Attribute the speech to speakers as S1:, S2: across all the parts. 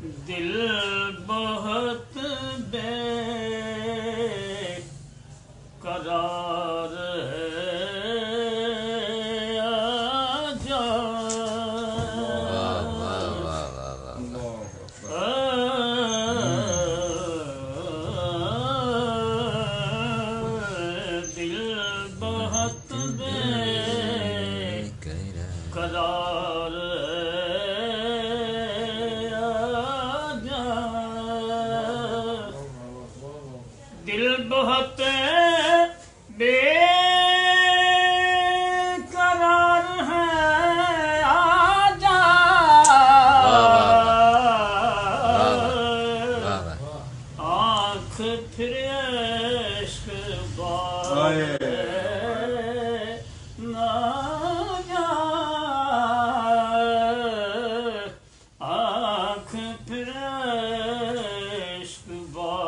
S1: दिल बहुत बेकरार है, आजा। दिल बहुत बेकरार दिल बहुत बेकरार है, आजा। आँख फिर इश्क बार ना जा, आँख फिर इश्क बार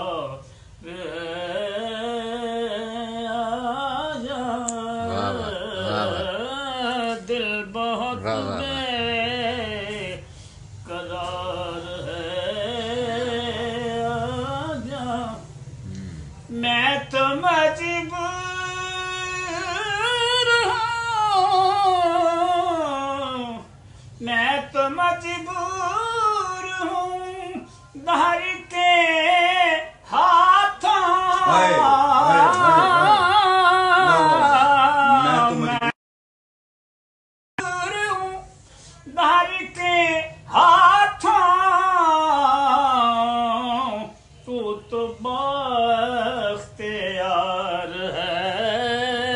S1: दिल बहुत बेकरार है, आजा। मैं तो मजबूर हूँ, मैं तो मजबूर हूँ धर के हाथों। धर के हाथों तू तो बख्तियार है,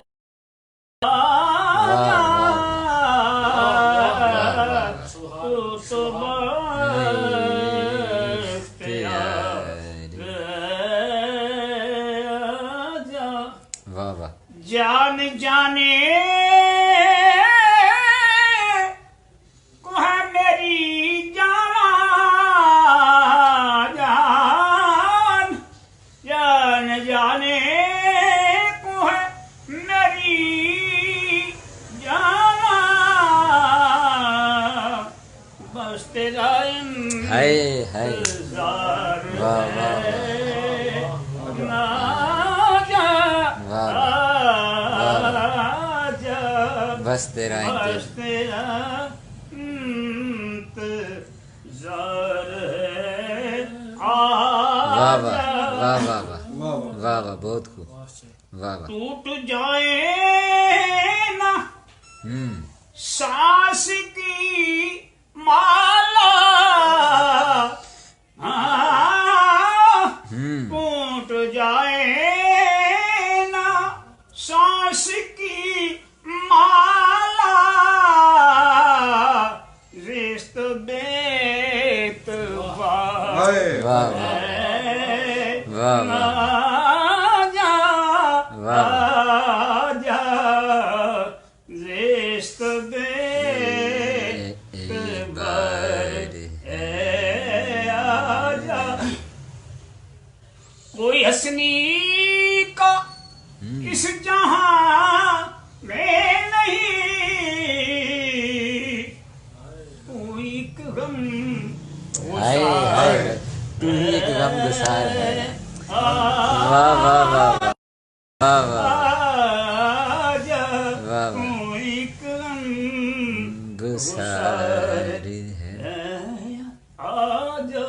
S1: तू तो बख्तियार है, आजा। जान जाने जाने को है मेरी जाना, बस तेरा इंतजार है, ना जा,
S2: बस तेरा
S1: इंतजार है,
S2: वाह वाह वाह वाह वाह वाह, बहुत खूब, वाह वाह।
S1: टूट जाए ना सांस की माला, टूट जाए ना सांस की माला, रिश्ते बेतबार है, आजा। रिश्ते बेतबार है, आजा। कोई हंसनी का इस जहां में नहीं, कोई गम
S2: तू ही एक गम गुसार है, वाह वाह वाह वाह वाह,
S1: कोई गम
S2: गुसार है,
S1: आजा।